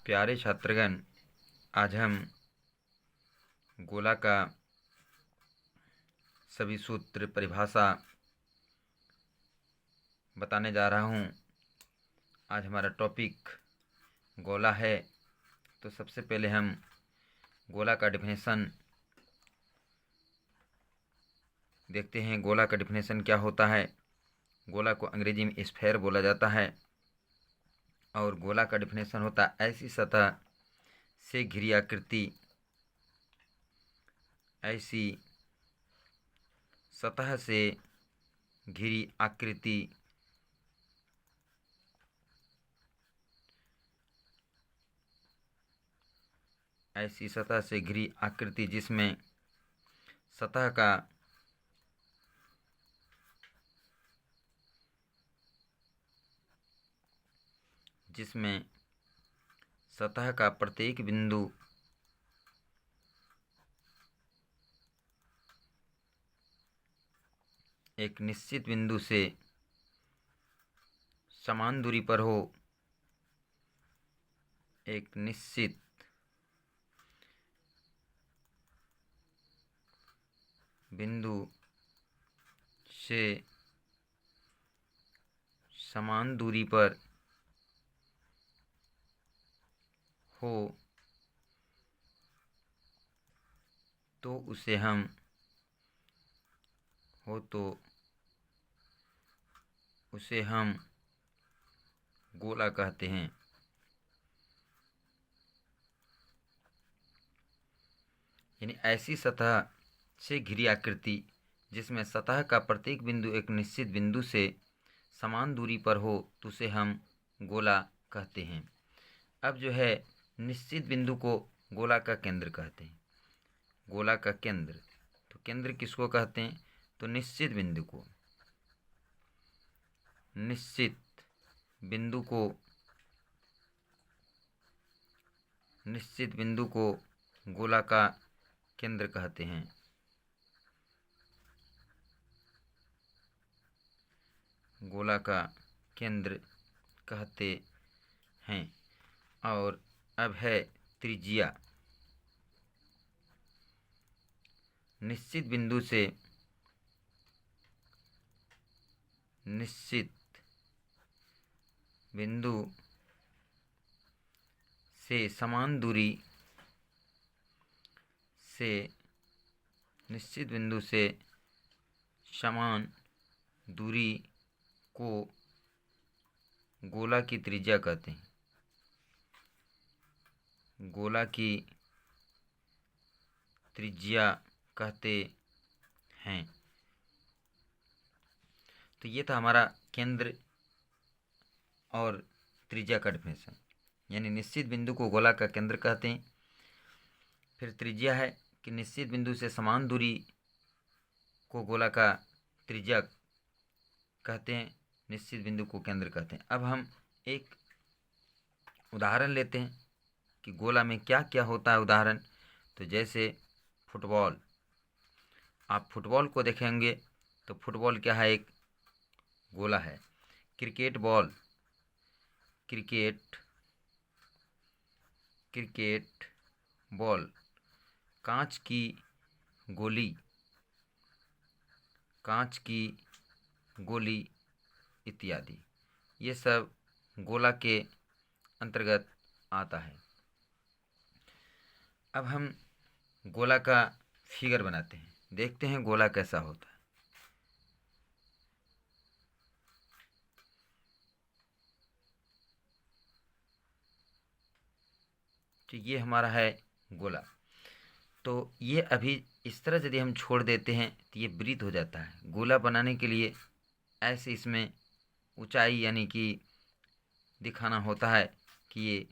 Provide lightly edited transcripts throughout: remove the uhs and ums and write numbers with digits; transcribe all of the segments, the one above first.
प्यारे छात्रगण, आज हम गोला का सभी सूत्र परिभाषा बताने जा रहा हूँ। आज हमारा टॉपिक गोला है। तो सबसे पहले हम गोला का डेफिनेशन देखते हैं। गोला का डेफिनेशन क्या होता है। गोला को अंग्रेजी में स्फेयर बोला जाता है और गोला का डेफिनेशन होता है ऐसी सतह से घिरी आकृति, ऐसी सतह से घिरी आकृति ऐसी सतह से घिरी आकृति जिसमें सतह का प्रत्येक बिंदु एक निश्चित बिंदु से समान दूरी पर हो। एक निश्चित बिंदु से समान दूरी पर हो तो उसे हम गोला कहते हैं। यानी ऐसी सतह से घिरी आकृति जिसमें सतह का प्रत्येक बिंदु एक निश्चित बिंदु से समान दूरी पर हो तो उसे हम गोला कहते हैं। अब जो है निश्चित बिंदु को गोला का केंद्र कहते हैं। गोला का केंद्र, तो केंद्र किसको कहते हैं? तो निश्चित बिंदु को गोला का केंद्र कहते हैं। गोला का केंद्र कहते हैं। और अब है त्रिज्या। निश्चित बिंदु से समान दूरी को गोला की त्रिज्या कहते हैं। गोला की त्रिज्या कहते हैं। तो ये था हमारा केंद्र और त्रिज्या का डेफिनेशन। यानी निश्चित बिंदु को गोला का केंद्र कहते हैं। फिर त्रिज्या है कि निश्चित बिंदु से समान दूरी को गोला का त्रिज्या कहते हैं, निश्चित बिंदु को केंद्र कहते हैं। अब हम एक उदाहरण लेते हैं कि गोला में क्या क्या होता है। उदाहरण तो जैसे फुटबॉल, आप फुटबॉल को देखेंगे तो फुटबॉल क्या है? एक गोला है। क्रिकेट बॉल, कांच की गोली इत्यादि, ये सब गोला के अंतर्गत आता है। अब हम गोला का फिगर बनाते हैं, देखते हैं गोला कैसा होता है। तो ये हमारा है गोला। तो ये अभी इस तरह यदि हम छोड़ देते हैं तो ये वृत्त हो जाता है। गोला बनाने के लिए ऐसे इसमें ऊंचाई यानी कि दिखाना होता है कि ये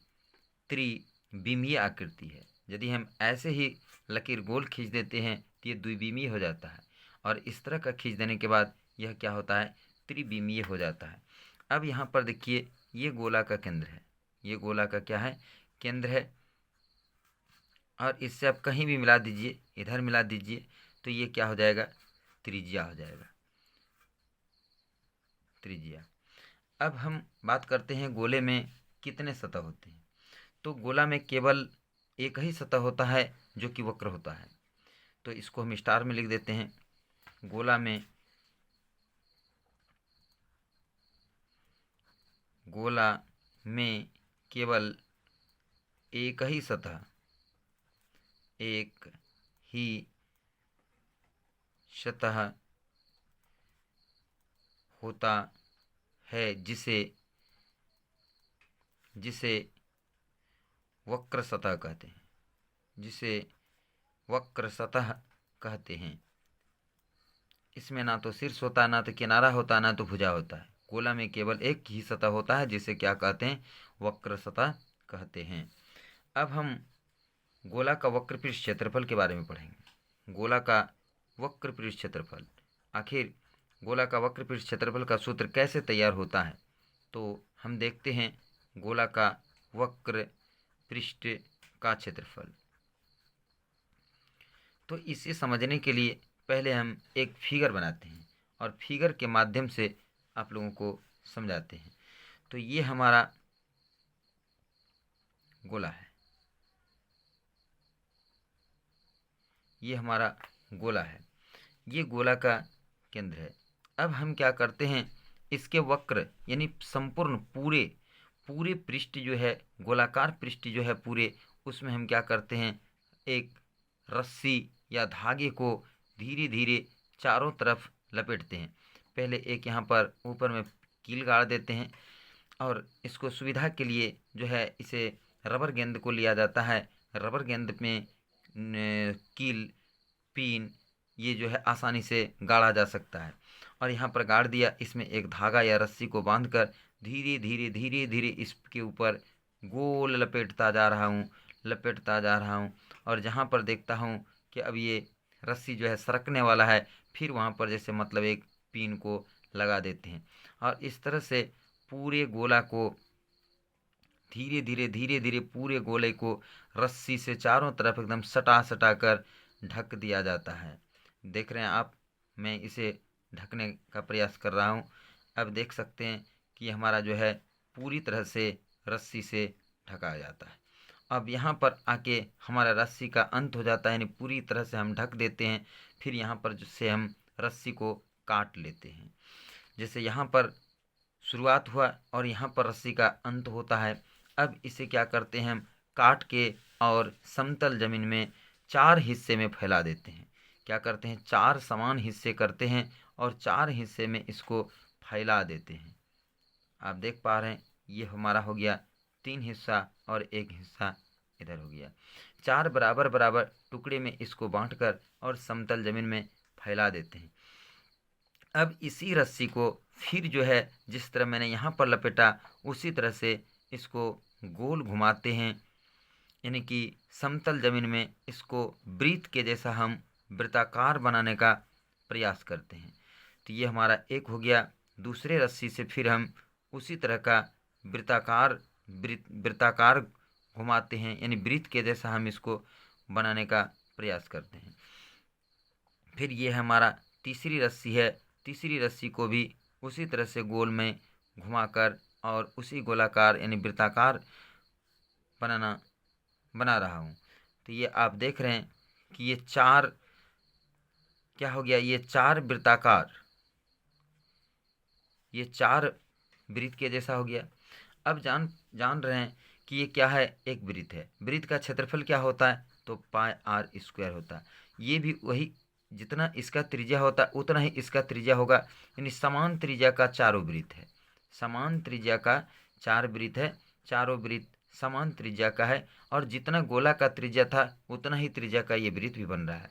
त्रिविमीय आकृति है। यदि हम ऐसे ही लकीर गोल खींच देते हैं तो ये द्विविमीय हो जाता है। और इस तरह का खींच देने के बाद यह क्या होता है? त्रिविमीय हो जाता है। अब यहाँ पर देखिए, ये गोला का केंद्र है। ये गोला का क्या है? केंद्र है। और इससे आप कहीं भी मिला दीजिए, इधर मिला दीजिए, तो ये क्या हो जाएगा? त्रिज्या हो जाएगा। त्रिज्या। अब हम बात करते हैं गोले में कितने सतह होते हैं। तो गोला में केवल एक ही सतह होता है जो कि वक्र होता है। तो इसको हम स्टार में लिख देते हैं। गोला में केवल एक ही सतह होता है जिसे वक्र सतह कहते हैं। इसमें ना तो शीर्ष होता, ना तो किनारा होता, ना तो भुजा होता है। गोला में केवल एक ही सतह होता है जिसे क्या कहते हैं? वक्र सतह कहते हैं। अब हम गोला का वक्र पृष्ठ क्षेत्रफल के बारे में पढ़ेंगे। गोला का वक्र पृष्ठ क्षेत्रफल, आखिर गोला का वक्र पृष्ठ क्षेत्रफल का सूत्र कैसे तैयार होता है? तो हम देखते हैं गोला का वक्र पृष्ठ का क्षेत्रफल। तो इसे समझने के लिए पहले हम एक फिगर बनाते हैं और फिगर के माध्यम से आप लोगों को समझाते हैं। तो ये हमारा गोला है, ये हमारा गोला है, ये गोला का केंद्र है। अब हम क्या करते हैं, इसके वक्र यानी संपूर्ण पूरे पृष्ठ जो है, गोलाकार पृष्ठ जो है पूरे, उसमें हम क्या करते हैं, एक रस्सी या धागे को धीरे धीरे चारों तरफ लपेटते हैं। पहले एक यहाँ पर ऊपर में कील गाड़ देते हैं और इसको सुविधा के लिए जो है इसे रबर गेंद को लिया जाता है। रबर गेंद में कील, पिन ये जो है आसानी से गाड़ा जा सकता है। और यहाँ पर गाड़ दिया, इसमें एक धागा या रस्सी को बांधकर धीरे धीरे इसके ऊपर गोल लपेटता जा रहा हूँ और जहाँ पर देखता हूँ कि अब ये रस्सी जो है सरकने वाला है, फिर वहाँ पर जैसे मतलब एक पिन को लगा देते हैं और इस तरह से पूरे गोला को धीरे धीरे पूरे गोले को रस्सी से चारों तरफ एकदम सटा कर ढक दिया जाता है। देख रहे हैं आप, मैं इसे ढकने का प्रयास कर रहा हूँ। अब देख सकते हैं कि हमारा जो है पूरी तरह से रस्सी से ढका जाता है। अब यहाँ पर आके हमारा रस्सी का अंत हो जाता है, यानी पूरी तरह से हम ढक देते हैं। फिर यहाँ पर से हम रस्सी को काट लेते हैं। जैसे यहाँ पर शुरुआत हुआ और यहाँ पर रस्सी का अंत होता है। अब इसे क्या करते हैं, हम काट के और समतल जमीन में 4 हिस्से में फैला देते हैं। क्या करते हैं, 4 समान हिस्से करते हैं और 4 हिस्से में इसको फैला देते हैं। आप देख पा रहे हैं, ये हमारा हो गया 3 हिस्सा और 1 हिस्सा इधर हो गया। 4 बराबर टुकड़े में इसको बांटकर और समतल जमीन में फैला देते हैं। अब इसी रस्सी को फिर जो है जिस तरह मैंने यहाँ पर लपेटा, उसी तरह से इसको गोल घुमाते हैं, यानी कि समतल जमीन में इसको वृत्त के जैसा हम वृत्ताकार बनाने का प्रयास करते हैं। तो ये हमारा एक हो गया। दूसरे रस्सी से फिर हम उसी तरह का वृत्ताकार घुमाते हैं, यानी वृत्त के जैसा हम इसको बनाने का प्रयास करते हैं। फिर ये हमारा तीसरी रस्सी है। तीसरी रस्सी को भी उसी तरह से गोल में घुमाकर और उसी गोलाकार यानी वृत्ताकार बना रहा हूँ। तो ये आप देख रहे हैं कि ये 4 क्या हो गया, ये 4 वृत्ताकार, ये 4 वृत्त के जैसा हो गया। अब जान रहे हैं कि ये क्या है, एक वृत्त है। वृत्त का क्षेत्रफल क्या होता है, तो पाई आर स्क्वायर होता है। ये भी वही, जितना इसका त्रिज्या होता है उतना ही इसका त्रिज्या होगा, यानी समान त्रिज्या का चारों वृत्त है। समान त्रिज्या का 4 वृत्त है, चारों वृत्त समान त्रिज्या का है और जितना गोला का त्रिज्या था उतना ही त्रिज्या का ये वृत्त भी बन रहा है।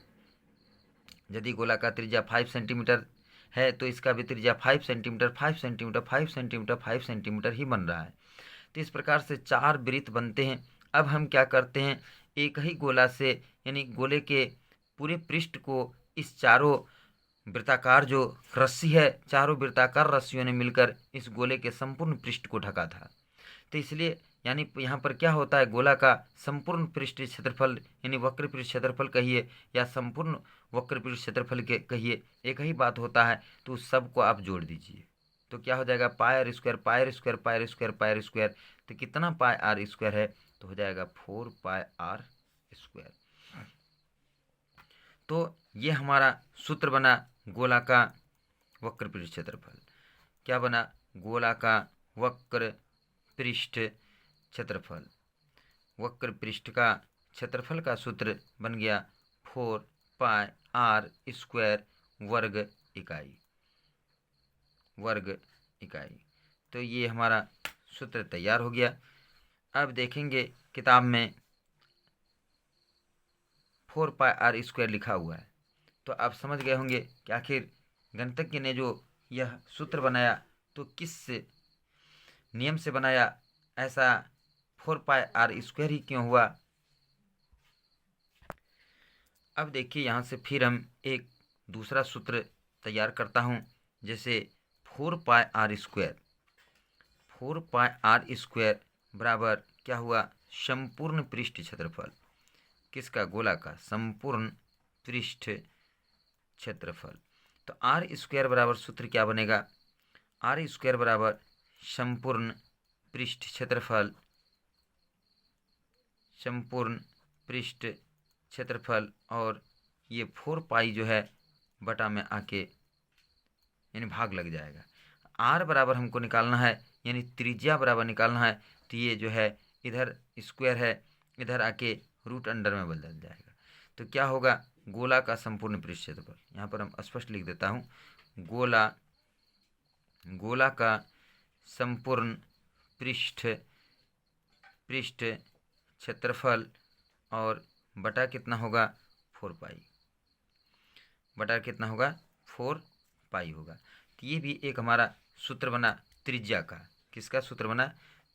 यदि गोला का त्रिज्या 5 सेंटीमीटर है तो इसका भी त्रिज्या 5 सेंटीमीटर 5 सेंटीमीटर 5 सेंटीमीटर 5 सेंटीमीटर ही बन रहा है। तो इस प्रकार से 4 वृत्त बनते हैं। अब हम क्या करते हैं, एक ही गोला से यानी गोले के पूरे पृष्ठ को इस चारों वृत्ताकार जो रस्सी है, चारों वृत्ताकार रस्सियों ने मिलकर इस गोले के संपूर्ण पृष्ठ को ढका था। तो इसलिए यानी यहाँ पर क्या होता है, गोला का संपूर्ण पृष्ठ क्षेत्रफल यानी वक्र पृष्ठ क्षेत्रफल कहिए या संपूर्ण वक्र पृष्ठ क्षेत्रफल के कहिए, एक ही बात होता है। तो उस सब को आप जोड़ दीजिए तो क्या हो जाएगा, pi r square pi r square pi r square pi r square. तो कितना पाई आर स्क्वायर है, तो हो जाएगा 4πr²। तो ये हमारा सूत्र बना गोला का वक्र पृष्ठ क्षेत्रफल। क्या बना? गोला का वक्र पृष्ठ क्षेत्रफल। वक्र पृष्ठ का क्षेत्रफल का सूत्र बन गया 4πr² वर्ग इकाई। तो ये हमारा सूत्र तैयार हो गया। अब देखेंगे किताब में 4πr² लिखा हुआ है, तो आप समझ गए होंगे कि आखिर गणितज्ञ ने जो यह सूत्र बनाया तो किस नियम से बनाया, ऐसा 4πr² ही क्यों हुआ। अब देखिए यहाँ से फिर हम एक दूसरा सूत्र तैयार करता हूँ। जैसे 4πr² बराबर क्या हुआ? संपूर्ण पृष्ठ क्षेत्रफल। किसका? गोला का संपूर्ण पृष्ठ क्षेत्रफल। तो r² बराबर सूत्र क्या बनेगा? r² बराबर संपूर्ण पृष्ठ क्षेत्रफल, संपूर्ण पृष्ठ क्षेत्रफल, और ये 4π जो है बटा में आके यानी भाग लग जाएगा। r बराबर हमको निकालना है, यानी त्रिज्या बराबर निकालना है, तो ये जो है इधर स्क्वायर है, इधर आके रूट अंडर में बदल जाएगा। तो क्या होगा? गोला का संपूर्ण पृष्ठ क्षेत्रफल, यहाँ पर हम स्पष्ट लिख देता हूँ, गोला का संपूर्ण पृष्ठ क्षेत्रफल और बटा कितना होगा? 4π। बटा कितना होगा? 4π होगा। तो ये भी एक हमारा सूत्र बना त्रिज्या का। किसका सूत्र बना?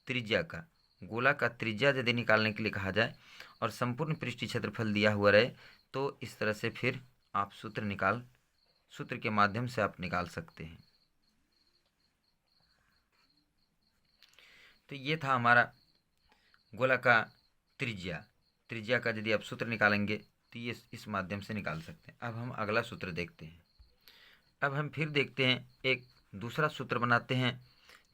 त्रिज्या का। गोला का त्रिज्या यदि निकालने के लिए कहा जाए और संपूर्ण पृष्ठीय क्षेत्रफल दिया हुआ रहे तो इस तरह से फिर आप सूत्र के माध्यम से आप निकाल सकते हैं। तो ये था हमारा गोला का त्रिज्या का यदि आप सूत्र निकालेंगे तो ये इस माध्यम से निकाल सकते हैं। अब हम अगला सूत्र देखते हैं। अब हम फिर देखते हैं, एक दूसरा सूत्र बनाते हैं।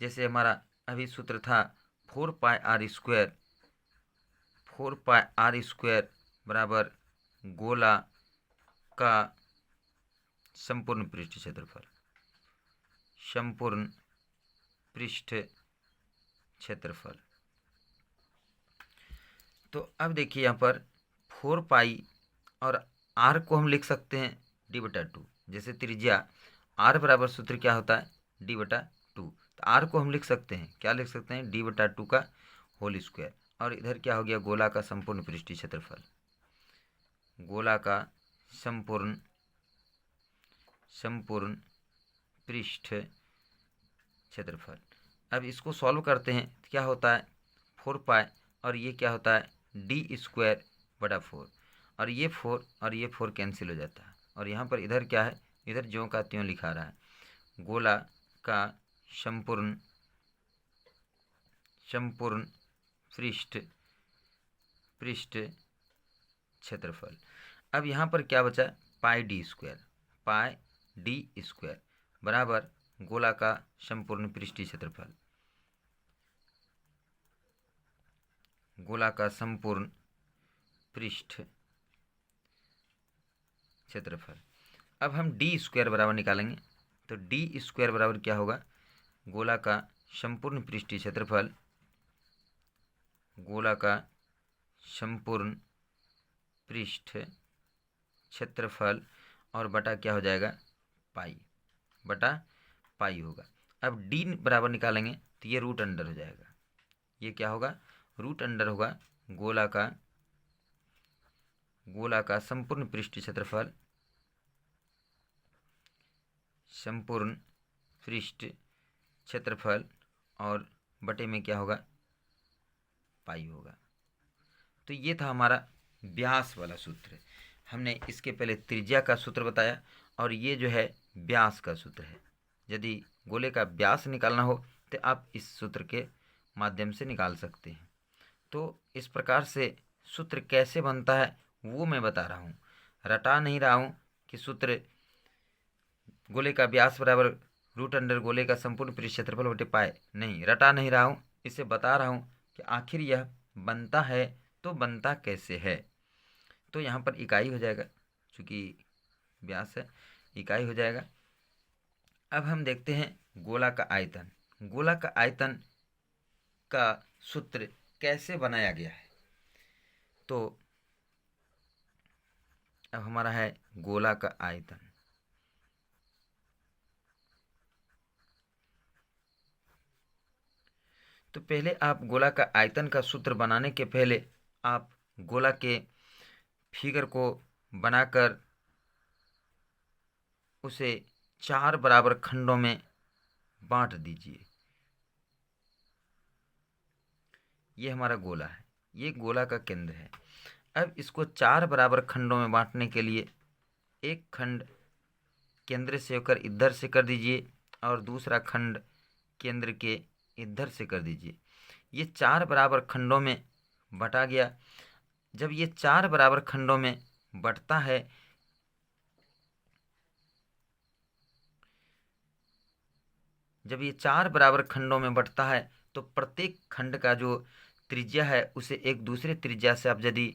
जैसे हमारा अभी सूत्र था 4πr² बराबर गोला का संपूर्ण पृष्ठ क्षेत्रफल, संपूर्ण पृष्ठ क्षेत्रफल। तो अब देखिए यहाँ पर 4π और r को हम लिख सकते हैं d/2। जैसे त्रिज्या r बराबर सूत्र क्या होता है? d/2। तो r को हम लिख सकते हैं, क्या लिख सकते हैं? d/2 का होल स्क्वायर। और इधर क्या हो गया? गोला का संपूर्ण पृष्ठीय क्षेत्रफल, गोला का संपूर्ण पृष्ठ क्षेत्रफल। अब इसको सॉल्व करते हैं, क्या होता है? 4π और ये क्या होता है? d²/4। और ये 4 और ये 4 कैंसिल हो जाता है। और यहाँ पर इधर क्या है? इधर ज्यों का त्यों लिखा रहा है, गोला का संपूर्ण पृष्ठ क्षेत्रफल। अब यहाँ पर क्या बचा? πd² बराबर गोला का संपूर्ण पृष्ठीय क्षेत्रफल, गोला का संपूर्ण पृष्ठ क्षेत्रफल। अब हम d² बराबर निकालेंगे, तो d² बराबर क्या होगा? गोला का संपूर्ण पृष्ठीय क्षेत्रफल, गोला का संपूर्ण पृष्ठ क्षेत्रफल, और बटा क्या हो जाएगा? पाई होगा। अब d बराबर निकालेंगे तो ये रूट अंडर हो जाएगा। ये क्या होगा? रूट अंडर होगा गोला का संपूर्ण पृष्ठीय क्षेत्रफल, संपूर्ण पृष्ठ क्षेत्रफल, और बटे में क्या होगा? पाई होगा। तो ये था हमारा व्यास वाला सूत्र। हमने इसके पहले त्रिज्या का सूत्र बताया और ये जो है व्यास का सूत्र है। यदि गोले का व्यास निकालना हो तो आप इस सूत्र के माध्यम से निकाल सकते हैं। तो इस प्रकार से सूत्र कैसे बनता है वो मैं बता रहा हूँ, रटा नहीं रहा हूँ कि सूत्र गोले का व्यास बराबर रूट अंडर गोले का संपूर्ण पृष्ठ क्षेत्रफल बटे पाए, नहीं, रटा नहीं रहा हूँ। इसे बता रहा हूँ कि आखिर यह बनता है तो बनता कैसे है। तो यहाँ पर इकाई हो जाएगा, चूँकि व्यास है, इकाई हो जाएगा। अब हम देखते हैं गोला का आयतन। गोला का आयतन का सूत्र कैसे बनाया गया है। तो अब हमारा है गोला का आयतन। तो पहले आप गोला का आयतन का सूत्र बनाने के पहले आप गोला के फिगर को बनाकर उसे 4 बराबर खंडों में बांट दीजिए। ये हमारा गोला है, ये गोला का केंद्र है। अब इसको 4 बराबर खंडों में बांटने के लिए एक खंड केंद्र से होकर इधर से कर दीजिए और दूसरा खंड केंद्र के इधर से कर दीजिए। ये 4 बराबर खंडों में बटा गया। जब ये 4 बराबर खंडों में बटता है, जब ये 4 बराबर खंडों में बटता है तो प्रत्येक खंड का जो त्रिज्या है उसे एक दूसरे त्रिज्या से आप यदि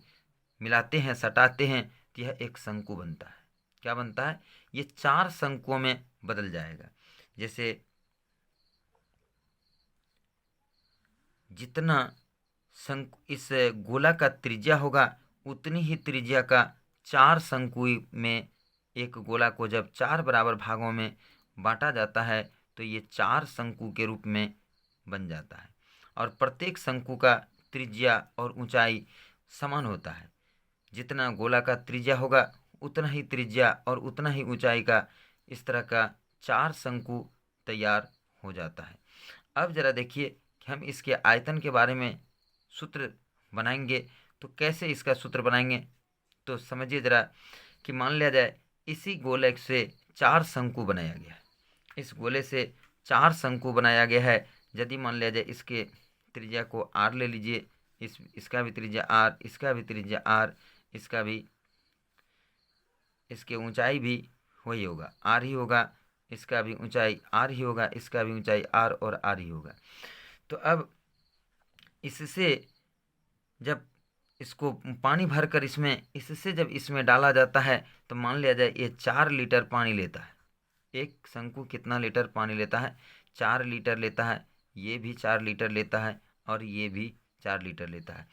मिलाते हैं, सटाते हैं, तो यह एक शंकु बनता है। क्या बनता है? ये 4 शंकुओं में बदल जाएगा। जैसे जितना शंकु इस गोला का त्रिज्या होगा उतनी ही त्रिज्या का 4 शंकु में एक गोला को जब 4 बराबर भागों में बांटा जाता है तो ये 4 शंकु के रूप में बन जाता है। और प्रत्येक शंकु का त्रिज्या और ऊंचाई समान होता है। जितना गोला का त्रिज्या होगा उतना ही त्रिज्या और उतना ही ऊंचाई का इस तरह का 4 शंकु तैयार हो जाता है। अब जरा देखिए कि हम इसके आयतन के बारे में सूत्र बनाएंगे। तो कैसे इसका सूत्र बनाएंगे, तो समझिए जरा कि मान लिया जाए इसी गोले से 4 शंकु बनाया गया है। इस गोले से 4 शंकु बनाया गया है। यदि मान लिया जाए इसके त्रिज्या को आर ले लीजिए, इसका भी त्रिज्या आर, इसका भी त्रिज्या आर, इसका भी, इसके ऊंचाई भी वही होगा, आर ही होगा, इसका भी ऊंचाई आर ही होगा, इसका भी ऊंचाई आर और आर ही होगा। तो अब इससे जब इसको पानी भरकर इससे जब इसमें डाला जाता है तो मान लिया जाए ये 4 लीटर पानी लेता है। एक शंकु कितना लीटर पानी लेता है? 4 लीटर लेता है। ये भी 4 लीटर लेता है और ये भी 4 लीटर लेता है।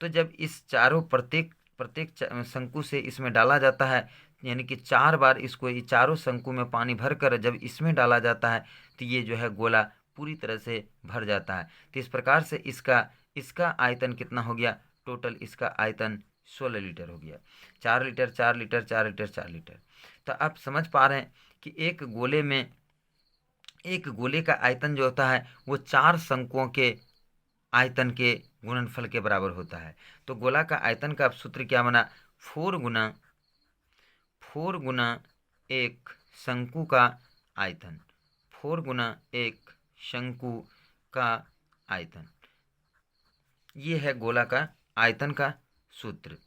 तो जब इस चारों प्रत्येक प्रत्येक शंकु से इसमें डाला जाता है, यानी कि 4 बार इसको ये चारों शंकु में पानी भरकर जब इसमें डाला जाता है तो ये जो है गोला पूरी तरह से भर जाता है। तो इस प्रकार से इसका इसका आयतन कितना हो गया? टोटल इसका आयतन 16 लीटर हो गया। 4 लीटर, 4 लीटर, 4 लीटर, 4 लीटर। तो आप समझ पा रहे हैं कि एक गोले का आयतन जो होता है वो 4 शंकुओं के आयतन के गुणनफल के बराबर होता है। तो गोला का आयतन का सूत्र क्या बना? 4 गुना एक शंकु का आयतन, 4 गुना एक शंकु का आयतन। ये है गोला का आयतन का सूत्र।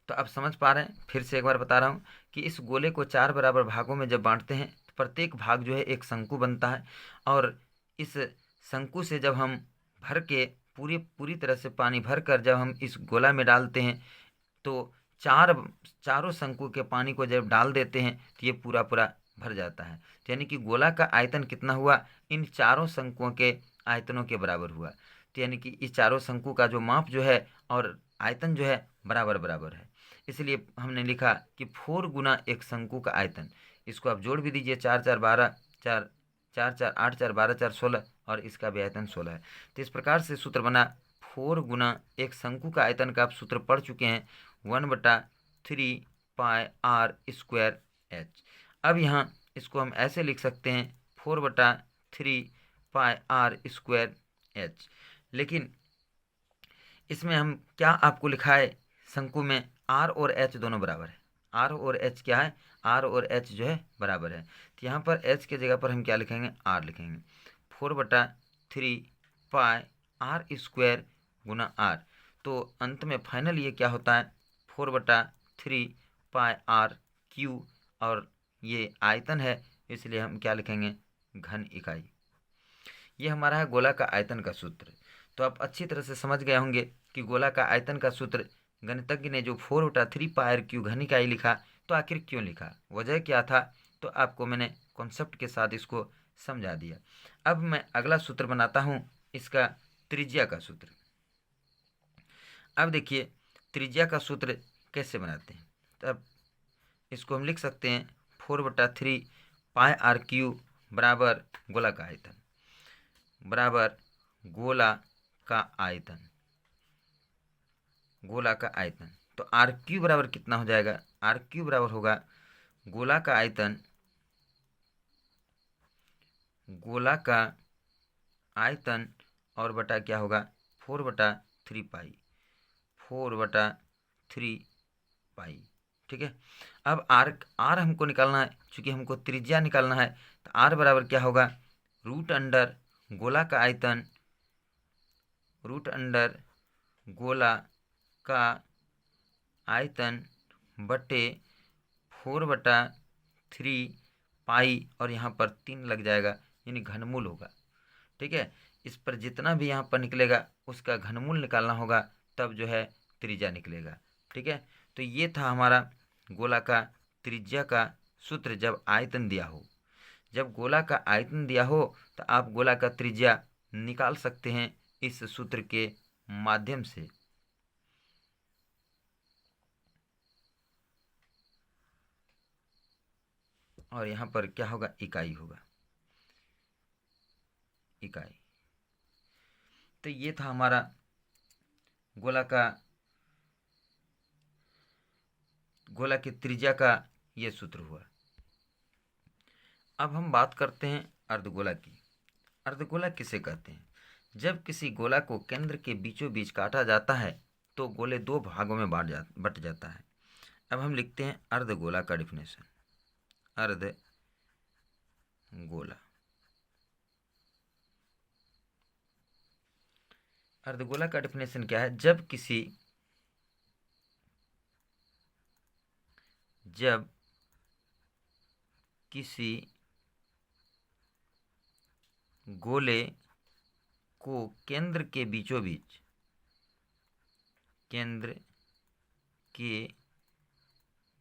तो अब समझ पा रहे हैं, फिर से एक बार बता रहा हूँ कि इस गोले को 4 बराबर भागों में जब बांटते हैं तो प्रत्येक भाग जो है एक शंकु बनता है। और इस शंकु से जब हम भर के पूरी तरह से पानी भरकर जब हम इस गोला में डालते हैं तो चारों शंकु के पानी को जब डाल देते हैं तो ये पूरा पूरा भर जाता है। तो यानी कि गोला का आयतन कितना हुआ? इन चारों शंकुओं के आयतनों के बराबर हुआ। तो यानी कि इस चारों शंकु का जो माप जो है और आयतन जो है बराबर बराबर है। इसलिए हमने लिखा कि 4 गुना एक शंकु का आयतन। इसको आप जोड़ भी दीजिए, 4 4 12, 4 4 4 8 4 12 4 16 और इसका भी आयतन 16 है। तो इस प्रकार से सूत्र बना 4 गुना एक शंकु का आयतन का आप सूत्र पढ़ चुके हैं, 1/3 पाई आर स्क्वायर एच। अब यहाँ इसको हम ऐसे लिख सकते हैं 4/3 पाई आर स्क्वायर एच। लेकिन इसमें हम क्या आपको लिखा है, शंकु में आर और एच दोनों बराबर है। आर और एच क्या है? आर और एच जो है बराबर है। तो यहाँ पर एच के जगह पर हम क्या लिखेंगे? आर लिखेंगे। 4/3 pi r square Guna are. तो अंत में फाइनल ये क्या होता है? 4/3 पाई आर क्यू। और ये आयतन है इसलिए हम क्या लिखेंगे? घन इकाई। ये हमारा है गोला का आयतन का सूत्र। तो आप अच्छी तरह से समझ गए होंगे कि गोला का आयतन का सूत्र गणितज्ञ ने जो 4/3πr³ घन इकाई लिखा, तो आखिर क्यों लिखा, वजह क्या था, तो आपको मैंने कॉन्सेप्ट के साथ इसको समझा दिया। अब मैं अगला सूत्र बनाता हूँ, इसका त्रिज्या का सूत्र। अब देखिए त्रिज्या का सूत्र कैसे बनाते हैं। तब इसको हम लिख सकते हैं 4/3πr³ बराबर गोला का आयतन, बराबर गोला का आयतन, गोला का आयतन। तो r³ बराबर कितना हो जाएगा, r³ बराबर होगा गोला का आयतन, गोला का आयतन और बटा क्या होगा 4/3π, 4/3π। ठीक है। अब r हमको निकालना है, चूंकि हमको त्रिज्या निकालना है, तो r बराबर क्या होगा √अंडर गोला का आयतन, √अंडर गोला का आयतन बटे 4/3π, और यहाँ पर 3 लग जाएगा, यानी घनमूल होगा। ठीक है। इस पर जितना भी यहाँ पर निकलेगा उसका घनमूल निकालना होगा, तब जो है त्रिज्या निकलेगा। ठीक है। तो ये था हमारा गोला का त्रिज्या का सूत्र जब आयतन दिया हो। जब गोला का आयतन दिया हो तो आप गोला का त्रिज्या निकाल सकते हैं इस सूत्र के माध्यम से। और यहाँ पर क्या होगा, इकाई होगा, इकाई। तो ये था हमारा गोला की त्रिज्या का ये सूत्र हुआ। अब हम बात करते हैं अर्धगोला की। अर्धगोला किसे कहते हैं, जब किसी गोला को केंद्र के बीचों बीच काटा जाता है तो गोले 2 भागों में बट जाता है। अब हम लिखते हैं अर्धगोला का डिफिनेशन। अर्धगोला, अर्धगोला का डिफिनेशन क्या है, जब किसी गोले को केंद्र के बीचों बीच, केंद्र के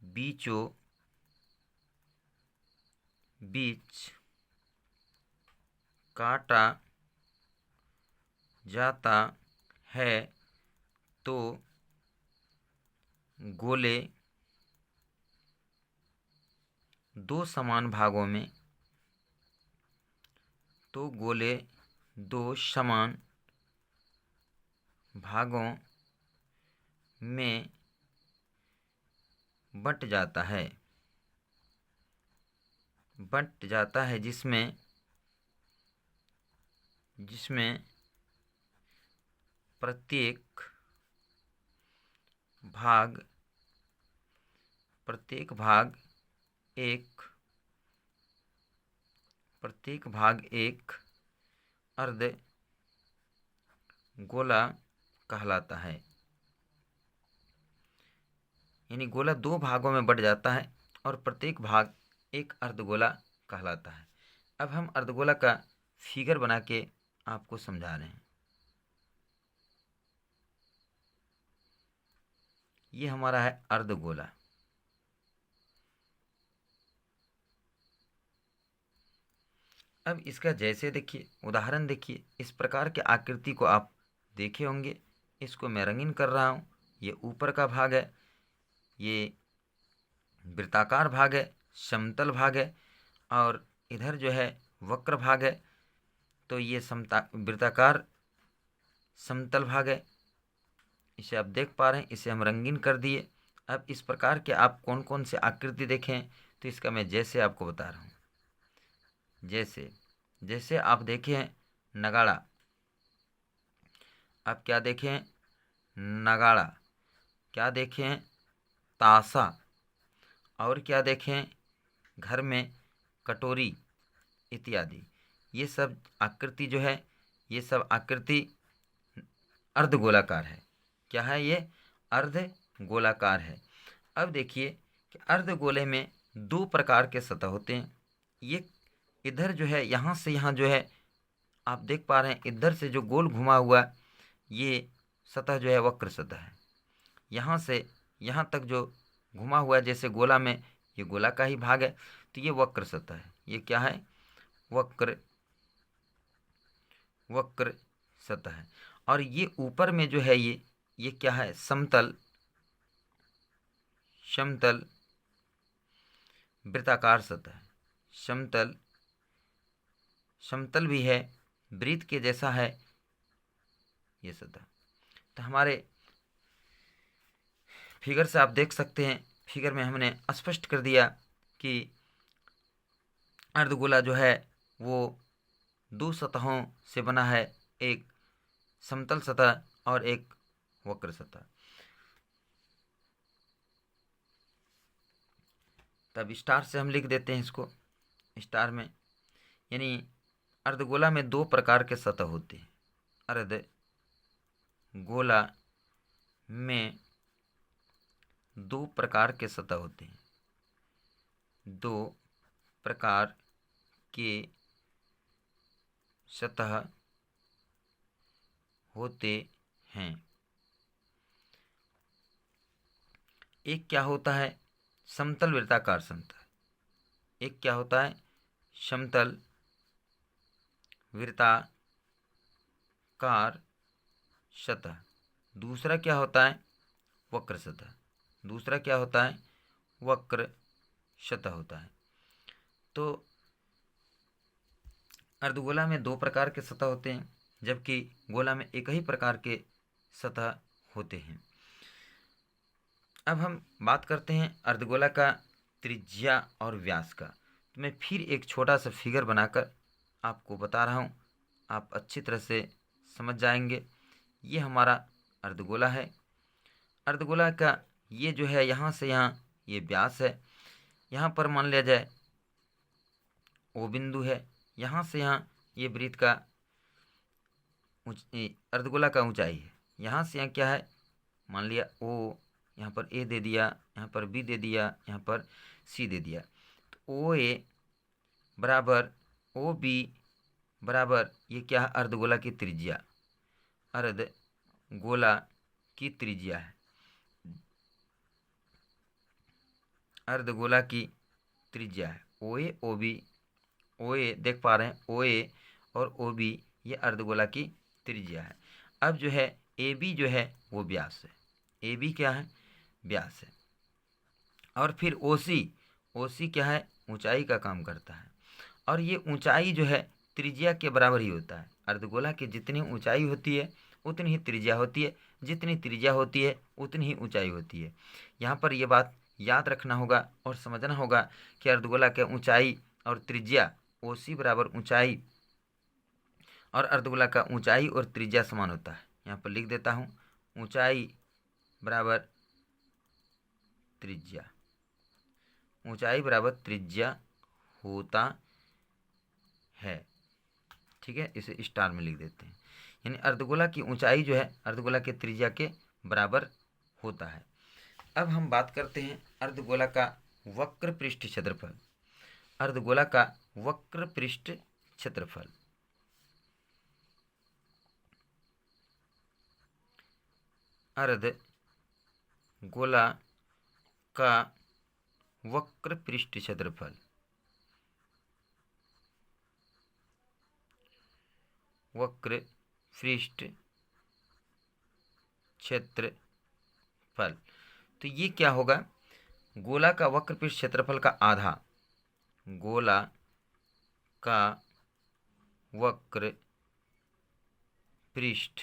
बीचों बीच काटा जाता है तो गोले 2 समान भागों में, तो गोले 2 समान भागों में बट जाता है, जिसमें प्रत्येक भाग एक अर्धगोला कहलाता है। यानी गोला 2 भागों में बट जाता है और प्रत्येक भाग एक अर्धगोला कहलाता है। अब हम अर्धगोला का फिगर बना के आपको समझा रहे हैं। ये हमारा है अर्धगोला। अब इसका जैसे देखिए, उदाहरण देखिए, इस प्रकार के आकृति को आप देखे होंगे। इसको मैं रंगीन कर रहा हूँ। ये ऊपर का भाग है, ये वृत्ताकार भाग है, समतल भाग है, और इधर जो है वक्र भाग है। तो ये वृत्ताकार समतल भाग है। इसे आप देख पा रहे हैं, इसे हम रंगीन कर दिए। अब इस प्रकार के आप कौन कौन से आकृति देखें, तो इसका मैं जैसे आपको बता रहा हूँ। जैसे आप देखें नगाड़ा, आप क्या देखें नगाड़ा, क्या देखें ताशा, और क्या देखें घर में कटोरी इत्यादि। ये सब आकृति जो है, ये सब आकृति अर्धगोलाकार है। क्या है, ये अर्धगोलाकार है। अब देखिए कि अर्धगोले में 2 प्रकार के सतह होते हैं। ये इधर जो है, यहाँ से यहाँ जो है आप देख पा रहे हैं, इधर से जो गोल घुमा हुआ ये सतह जो है वक्र सतह है। यहाँ से यहाँ तक जो घुमा हुआ है जैसे गोला में, ये गोला का ही भाग है, तो ये वक्र सतह है। ये क्या है? वक्र वक्र सतह है। और ये ऊपर में जो है ये क्या है? समतल समतल वृत्ताकार सतह है। समतल समतल भी है, वृत्त के जैसा है ये सतह। तो हमारे फिगर से आप देख सकते हैं, फिगर में हमने स्पष्ट कर दिया कि अर्धगोला जो है वो दो सतहों से बना है, एक समतल सतह और एक वक्र सतह। तब स्टार से हम लिख देते हैं इसको, स्टार में, यानी अर्धगोला में दो प्रकार के सतह होते हैं। अर्धगोला में दो प्रकार के सतह होते हैं, दो प्रकार के सतह होते हैं। एक क्या होता है? समतल वृत्ताकार सतह। एक क्या होता है? समतल वृत्ताकार सतह। दूसरा क्या होता है? वक्र सतह। दूसरा क्या होता है? वक्र सतह होता है। तो अर्धगोला में दो प्रकार के सतह होते हैं, जबकि गोला में एक ही प्रकार के सतह होते हैं। अब हम बात करते हैं अर्धगोला का त्रिज्या और व्यास का। तो मैं फिर एक छोटा सा फिगर बनाकर आपको बता रहा हूँ, आप अच्छी तरह से समझ जाएंगे। ये हमारा अर्धगोला है। अर्धगोला का ये जो है यहाँ से यहाँ ये व्यास है। यहाँ पर मान लिया जाए ओ बिंदु है। यहाँ से यहाँ ये वृत्त का अर्धगोला का ऊंचाई है। यहाँ से यहाँ क्या है? मान लिया ओ, यहाँ पर ए दे दिया, यहाँ पर बी दे दिया, यहाँ पर सी दे दिया। तो ओ ए बराबर ओ बी बराबर ये क्या है? अर्धगोला की त्रिज्या। अर्धगोला की त्रिज्या है। अर्धगोला की त्रिज्या है ओ ए ओ बी। ओ ए देख पा रहे हैं, ओ ए और ओ बी ये अर्धगोला की त्रिज्या है। अब जो है ए बी जो है वो व्यास है। ए बी क्या है? व्यास है। और फिर ओ सी क्या है? ऊंचाई का काम करता है। और ये ऊंचाई जो है त्रिज्या के बराबर ही होता है। अर्धगोला की जितनी ऊंचाई होती है उतनी ही त्रिज्या होती है, जितनी त्रिज्या होती है उतनी ही ऊंचाई होती है। यहाँ पर ये बात याद रखना होगा और समझना होगा कि अर्धगोला के ऊंचाई और त्रिज्या ओ सी बराबर ऊंचाई, और अर्धगोला का ऊंचाई और त्रिज्या समान होता है। यहाँ पर लिख देता हूँ, ऊंचाई बराबर त्रिज्या, ऊंचाई बराबर त्रिज्या होता है। ठीक है, इसे स्टार में लिख देते हैं। यानी अर्धगोला की ऊंचाई जो है अर्धगोला के त्रिज्या के बराबर होता है। अब हम बात करते हैं अर्धगोला का वक्र पृष्ठ क्षेत्रफल। अर्धगोला का वक्र पृष्ठ क्षेत्रफल। अर्धगोला का वक्र पृष्ठ क्षेत्रफल। वक्र पृष्ठ क्षेत्रफल। तो ये क्या होगा? गोला का वक्र पृष्ठ क्षेत्रफल का आधा। गोला का वक्र पृष्ठ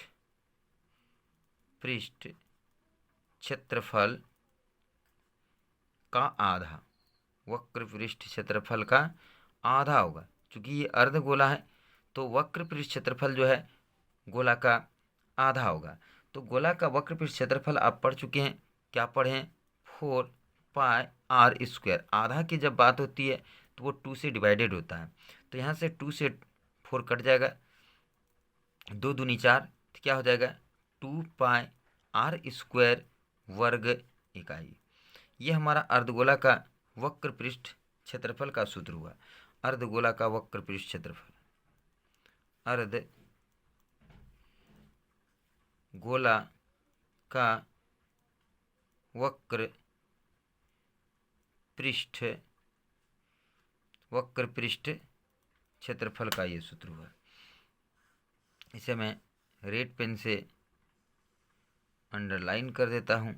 क्षेत्रफल का आधा। वक्र पृष्ठ क्षेत्रफल का आधा होगा। चूंकि ये अर्धगोला है तो वक्र पृष्ठ क्षेत्रफल जो है गोला का आधा होगा। तो गोला का वक्र पृष्ठ क्षेत्रफल आप पढ़ चुके हैं। क्या पढ़े हैं? 4πr²। आधा की जब बात होती है तो वो 2 से डिवाइडेड होता है। तो यहाँ से 2 से 4 कट जाएगा, 2 दूनी 4, तो क्या हो जाएगा? 2πr² वर्ग इकाई। ये हमारा अर्धगोला का वक्र पृष्ठ क्षेत्रफल का सूत्र हुआ। अर्धगोला का वक्र पृष्ठ क्षेत्रफल, गोला का वक्र पृष्ठ क्षेत्रफल का ये सूत्र हुआ। इसे मैं रेड पेन से अंडरलाइन कर देता हूं।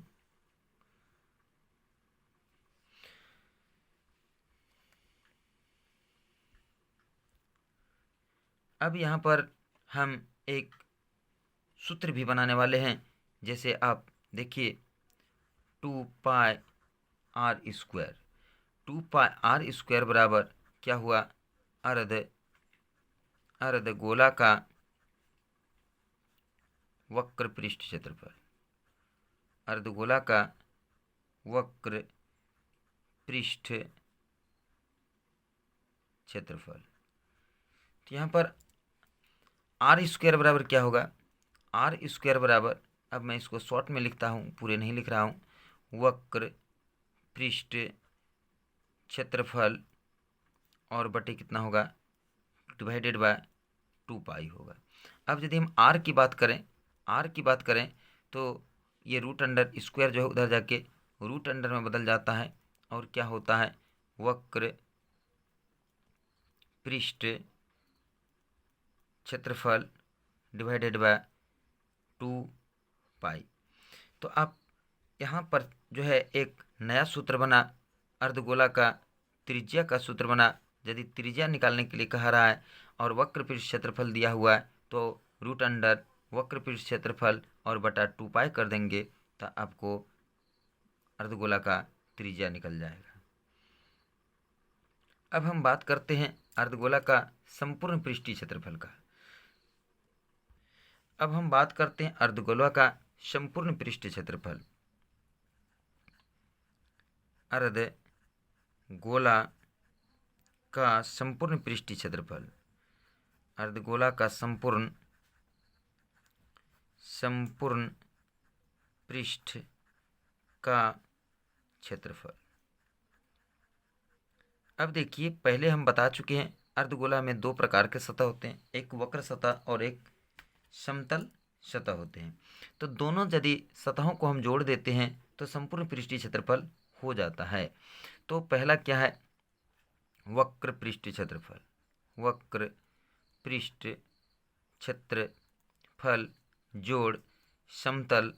अब यहाँ पर हम एक सूत्र भी बनाने वाले हैं। जैसे आप देखिए 2πr²। 2πr² बराबर क्या हुआ? अर्धगोला का वक्र पृष्ठ क्षेत्रफल। अर्धगोला का वक्र पृष्ठ क्षेत्रफल। तो यहाँ पर r² बराबर क्या होगा? r² बराबर, अब मैं इसको शॉर्ट में लिखता हूँ, पूरे नहीं लिख रहा हूँ, वक्र पृष्ठ क्षेत्रफल और बटे कितना होगा? डिवाइडेड बाय 2π होगा। अब यदि हम r की बात करें तो ये रूट अंडर स्क्वायर जो है उधर जाके रूट अंडर में बदल जाता है और क्या होता है? वक्र पृष्ठ क्षेत्रफल डिवाइडेड बाय 2π। तो आप यहाँ पर जो है एक नया सूत्र बना, अर्धगोला का त्रिज्या का सूत्र बना। यदि त्रिज्या निकालने के लिए कह रहा है और वक्र पृष्ठ क्षेत्रफल दिया हुआ है तो रूट अंडर वक्र पृष्ठ क्षेत्रफल और बटा 2π कर देंगे तो आपको अर्धगोला का त्रिज्या निकल जाएगा। अब हम बात करते हैं अर्धगोला का संपूर्ण पृष्ठीय क्षेत्रफल का। अब हम बात करते हैं अर्धगोला का संपूर्ण पृष्ठीय क्षेत्रफल। अर्धगोला का संपूर्ण पृष्ठीय क्षेत्रफल। अर्धगोला का संपूर्ण पृष्ठ का क्षेत्रफल। अब देखिए, पहले हम बता चुके हैं अर्धगोला में दो प्रकार के सतह होते हैं, एक वक्र सतह और एक समतल सतह होते हैं। तो दोनों यदि सतहों को हम जोड़ देते हैं तो संपूर्ण पृष्ठीय क्षेत्रफल हो जाता है। तो पहला क्या है? वक्र पृष्ठीय क्षेत्रफल। वक्र पृष्ठ क्षेत्रफल जोड़ समतल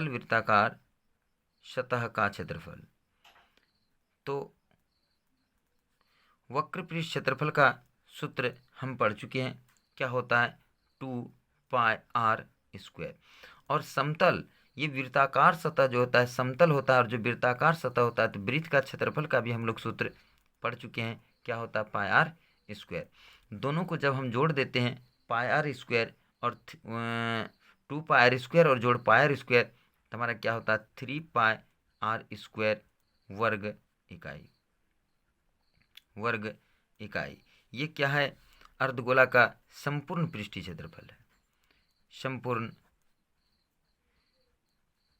वृत्ताकार सतह का क्षेत्रफल। तो वक्र पृष्ठ क्षेत्रफल का सूत्र हम पढ़ चुके हैं, क्या होता है? 2πr²। और समतल, ये वृत्ताकार सतह जो होता है समतल होता है, और जो वृत्ताकार सतह होता है तो वृत्त का क्षेत्रफल का भी हम लोग सूत्र पढ़ चुके हैं, क्या होता है? πr²। दोनों को जब हम जोड़ देते हैं πr² और 2πr² और जोड़ πr² तो हमारा क्या होता है? 3πr² वर्ग इकाई। ये क्या है? अर्धगोला का संपूर्ण पृष्ठीय क्षेत्रफल है। संपूर्ण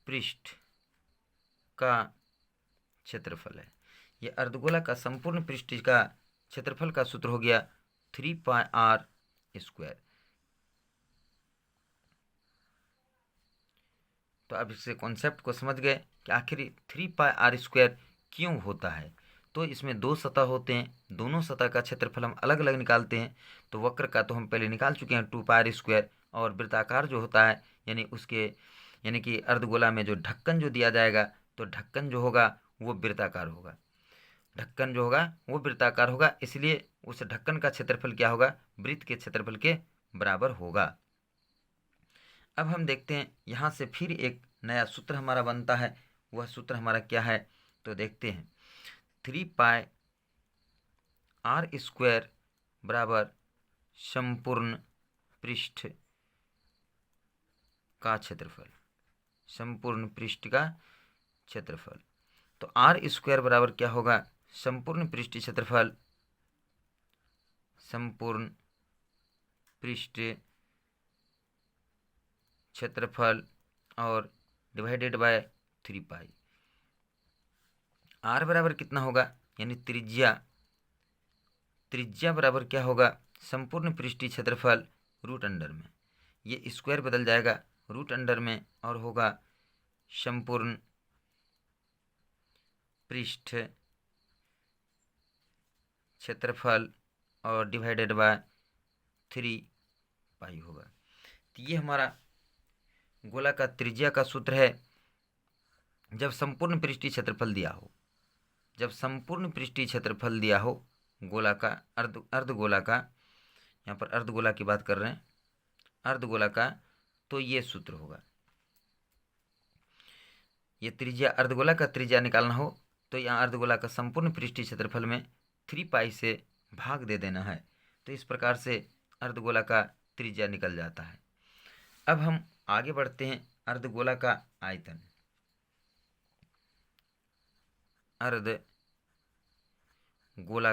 पृष्ठ का क्षेत्रफल है। ये अर्धगोला का संपूर्ण पृष्ठ का क्षेत्रफल का सूत्र हो गया 3πr²। तो अब इससे कॉन्सेप्ट को समझ गए कि आखिर 3πr² क्यों होता है। तो इसमें दो सतह होते हैं, दोनों सतह का क्षेत्रफल हम अलग अलग निकालते हैं। तो वक्र का तो हम पहले निकाल चुके हैं 2πr², और वृत्ताकार जो होता है यानी कि अर्धगोला में जो ढक्कन जो दिया जाएगा तो ढक्कन जो होगा वो वृत्ताकार होगा। ढक्कन जो होगा वो वृत्ताकार होगा, इसलिए उस ढक्कन का क्षेत्रफल क्या होगा? वृत्त के क्षेत्रफल के बराबर होगा। अब हम देखते हैं यहाँ से फिर एक नया सूत्र हमारा बनता है। वह सूत्र हमारा क्या है? तो देखते हैं 3πr² बराबर संपूर्ण पृष्ठ का क्षेत्रफल। संपूर्ण पृष्ठ का क्षेत्रफल। तो r² बराबर क्या होगा? संपूर्ण पृष्ठीय क्षेत्रफल, संपूर्ण पृष्ठ क्षेत्रफल और डिवाइडेड बाय 3π। r बराबर कितना होगा? यानी त्रिज्या त्रिज्या बराबर क्या होगा, संपूर्ण पृष्ठीय क्षेत्रफल रूट अंडर में, ये स्क्वायर बदल जाएगा रूट अंडर में और होगा संपूर्ण पृष्ठ क्षेत्रफल और डिवाइडेड बाय 3 पाई होगा। तो ये हमारा गोला का त्रिज्या का सूत्र है जब संपूर्ण पृष्ठीय क्षेत्रफल दिया हो। जब संपूर्ण पृष्ठीय क्षेत्रफल दिया हो गोला का, अर्धगोला का, यहाँ पर अर्धगोला की बात कर रहे हैं, अर्धगोला का, तो ये सूत्र होगा। ये त्रिज्या, अर्धगोला का त्रिज्या निकालना हो तो यहाँ अर्धगोला का संपूर्ण पृष्ठीय क्षेत्रफल में 3 पाई से भाग दे देना है। तो इस प्रकार से अर्धगोला का त्रिज्या निकल जाता है। अब हम आगे बढ़ते हैं। अर्धगोला का आयतन, अर्धगोला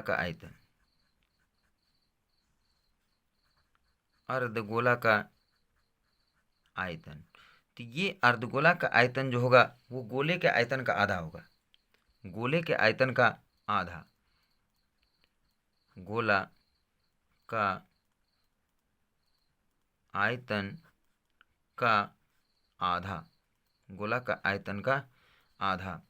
का आयतन, अर्धगोला का आयतन। तो ये अर्धगोला का आयतन जो होगा वो गोले के आयतन का आधा होगा, गोले के आयतन का आधा, गोला का आयतन का आधा, गोला का आयतन का आधा।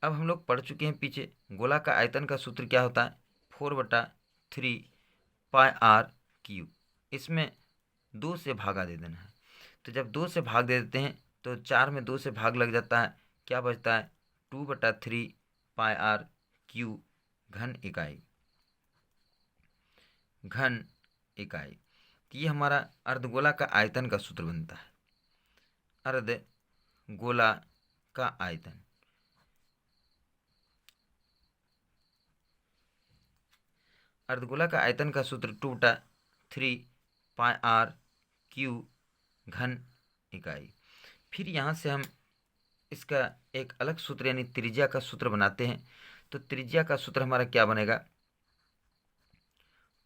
अब हम लोग पढ़ चुके हैं पीछे, गोला का आयतन का सूत्र क्या होता है, 4/3πr³। इसमें 2 से भागा दे देना है। तो जब 2 से भाग दे देते हैं तो 4 में 2 से भाग लग जाता है, क्या बचता है, 2/3πr³ घन इकाई, घन इकाई। तो ये हमारा अर्धगोला का आयतन का सूत्र बनता है, अर्धगोला का आयतन। अर्धगोला का आयतन का सूत्र 2/3πr³ घन इकाई। फिर यहाँ से हम इसका एक अलग सूत्र यानी त्रिज्या का सूत्र बनाते हैं। तो त्रिज्या का सूत्र हमारा क्या बनेगा,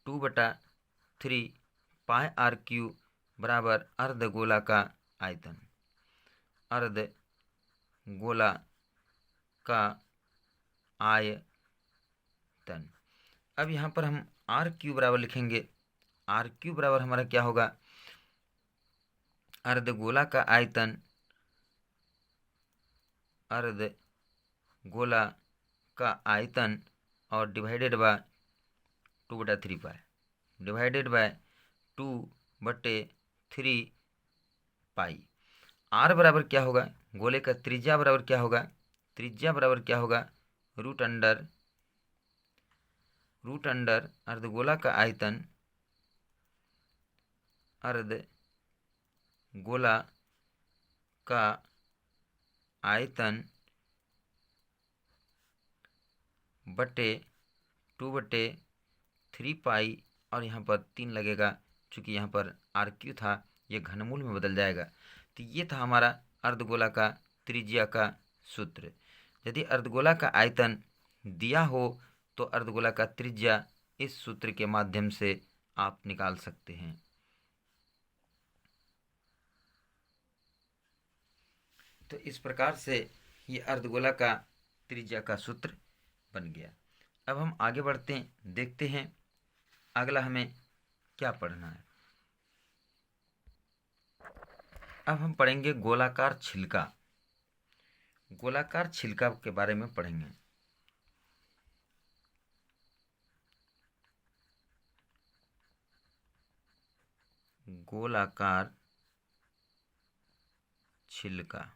2/3πr³ बराबर अर्धगोला का आयतन, अर्धगोला का आयतन। अब यहाँ पर हम r³ बराबर लिखेंगे, r³ बराबर हमारा क्या होगा, अर्धगोला का आयतन, अर्धगोला का आयतन और divided by 2/3π, divided by 2/3π। r बराबर क्या होगा, गोले का त्रिज्या बराबर क्या होगा, त्रिज्या बराबर क्या होगा, रूट अंडर अर्धगोला का आयतन, अर्धगोला का आयतन बटे 2/3π और यहाँ पर 3 लगेगा, चूँकि यहाँ पर r³ था, ये घनमूल में बदल जाएगा। तो ये था हमारा अर्धगोला का त्रिज्या का सूत्र। यदि अर्धगोला का आयतन दिया हो तो अर्धगोला का त्रिज्या इस सूत्र के माध्यम से आप निकाल सकते हैं। तो इस प्रकार से ये अर्धगोला का त्रिज्या का सूत्र बन गया। अब हम आगे बढ़ते हैं, देखते हैं अगला हमें क्या पढ़ना है। अब हम पढ़ेंगे गोलाकार छिलका, गोलाकार छिलका के बारे में पढ़ेंगे। गोलाकार छिलका,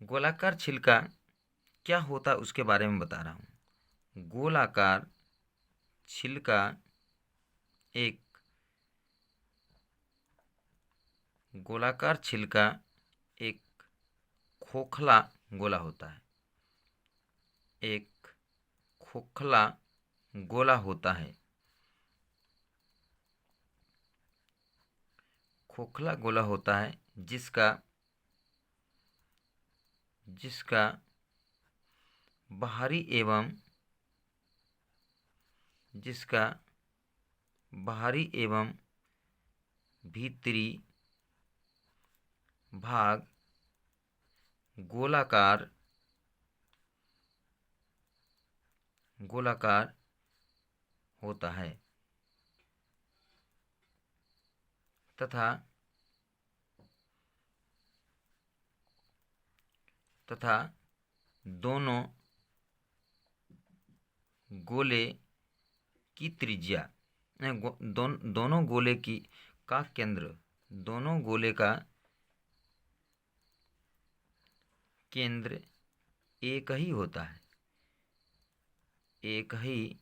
गोलाकार छिलका क्या होता है उसके बारे में बता रहा हूँ। गोलाकार छिलका एक, गोलाकार छिलका एक खोखला गोला होता है, एक खोखला गोला होता है, खोखला गोला होता है जिसका बाहरी एवं भीतरी भाग गोलाकार गोलाकार होता है तथा तथा दोनों गोले की त्रिज्या दोनों गोले की का केंद्र दोनों गोले का केंद्र एक ही होता है, एक ही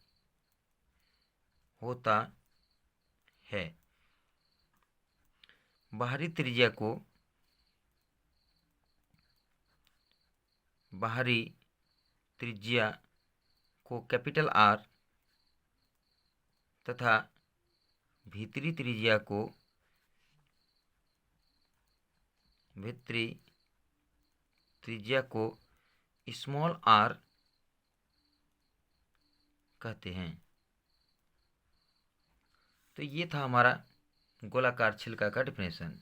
होता है। बाहरी त्रिज्या को कैपिटल आर तथा भीतरी त्रिज्या को स्मॉल आर कहते हैं। तो ये था हमारा गोलाकार छिलका का डिफिनेशन।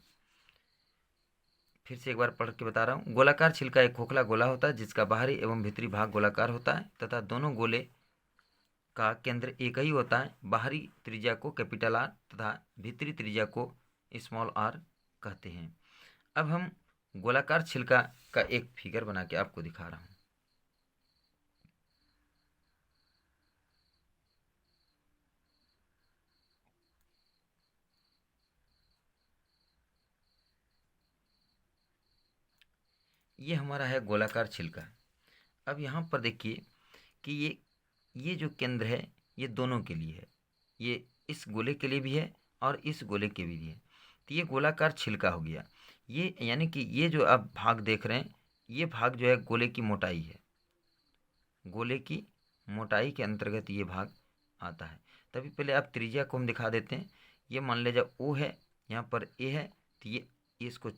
फिर से एक बार पढ़ के बता रहा हूँ। गोलाकार छिलका एक खोखला गोला होता है जिसका बाहरी एवं भीतरी भाग गोलाकार होता है तथा दोनों गोले का केंद्र एक ही होता है। बाहरी त्रिज्या को कैपिटल आर तथा भीतरी त्रिज्या को स्मॉल आर कहते हैं। अब हम गोलाकार छिलका का एक फिगर बना के आपको दिखा रहा हूँ। ये हमारा है गोलाकार छिलका। अब यहाँ पर देखिए कि ये जो केंद्र है ये दोनों के लिए है, ये इस गोले के लिए भी है और इस गोले के भी है। तो ये गोलाकार छिलका हो गया। ये यानी कि ये जो आप भाग देख रहे हैं ये भाग जो है गोले की मोटाई है, गोले की मोटाई के अंतर्गत ये भाग आता है। तभी पहले आप त्रिज्या को हम दिखा देते हैं। ये मान लीजिए ओ है, यहाँ पर ए है, तो ये इसको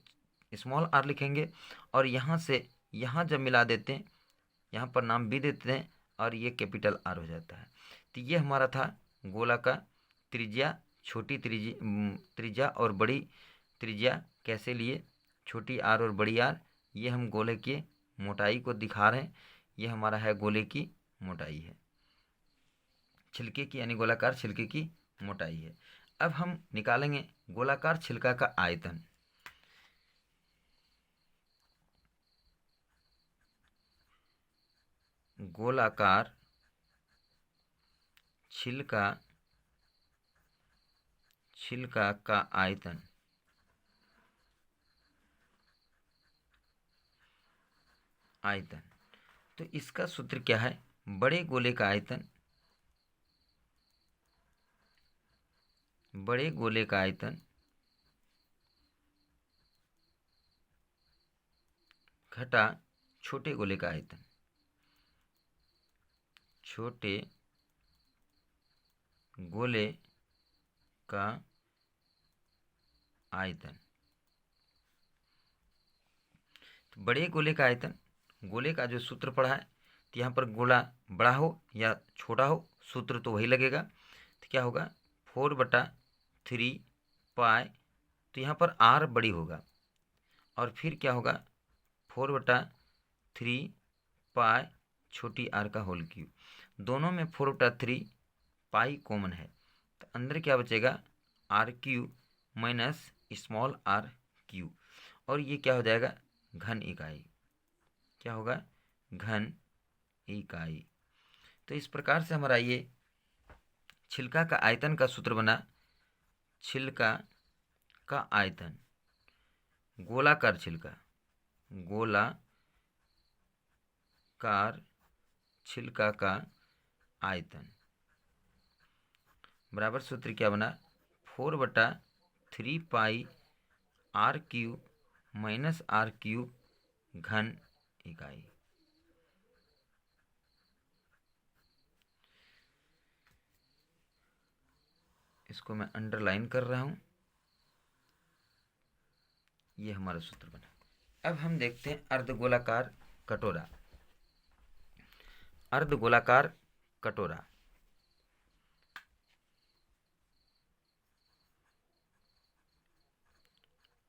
स्मॉल आर लिखेंगे और यहाँ से यहाँ जब मिला देते हैं यहाँ पर नाम भी देते हैं और ये कैपिटल आर हो जाता है। तो ये हमारा था गोला का त्रिज्या, छोटी त्रिज्या और बड़ी त्रिज्या कैसे लिए, छोटी आर और बड़ी आर। ये हम गोले की मोटाई को दिखा रहे हैं। ये हमारा है गोले की मोटाई है, छिलके की यानी गोलाकार छिलके की मोटाई है। अब हम निकालेंगे गोलाकार छिलका का आयतन। गोलाकार छिलका का आयतन तो इसका सूत्र क्या है? बड़े गोले का आयतन घटा छोटे गोले का आयतन, छोटे गोले का आयतन। तो बड़े गोले का आयतन, गोले का जो सूत्र पढ़ा है, तो यहाँ पर गोला बड़ा हो या छोटा हो सूत्र तो वही लगेगा। तो क्या होगा 4/3 पाई, तो यहाँ पर आर बड़ी होगा और फिर क्या होगा 4/3 पाई छोटी आर का होल क्यूब। दोनों में 4/3 पाई कॉमन है तो अंदर क्या बचेगा R cube minus small R cube, और ये क्या हो जाएगा घन इकाई। क्या होगा घन इकाई। तो इस प्रकार से हमारा ये छिलका का आयतन का सूत्र बना। छिलका का आयतन, गोलाकार छिलका, गोलाकार छिलका का आयतन बराबर सूत्र क्या बना 4/3 pi r cube minus r cube घन इकाई। इसको मैं अंडरलाइन कर रहा हूं। ये हमारा सूत्र बना। अब हम देखते हैं अर्धगोलाकार कटोरा। अर्धगोलाकार कटोरा,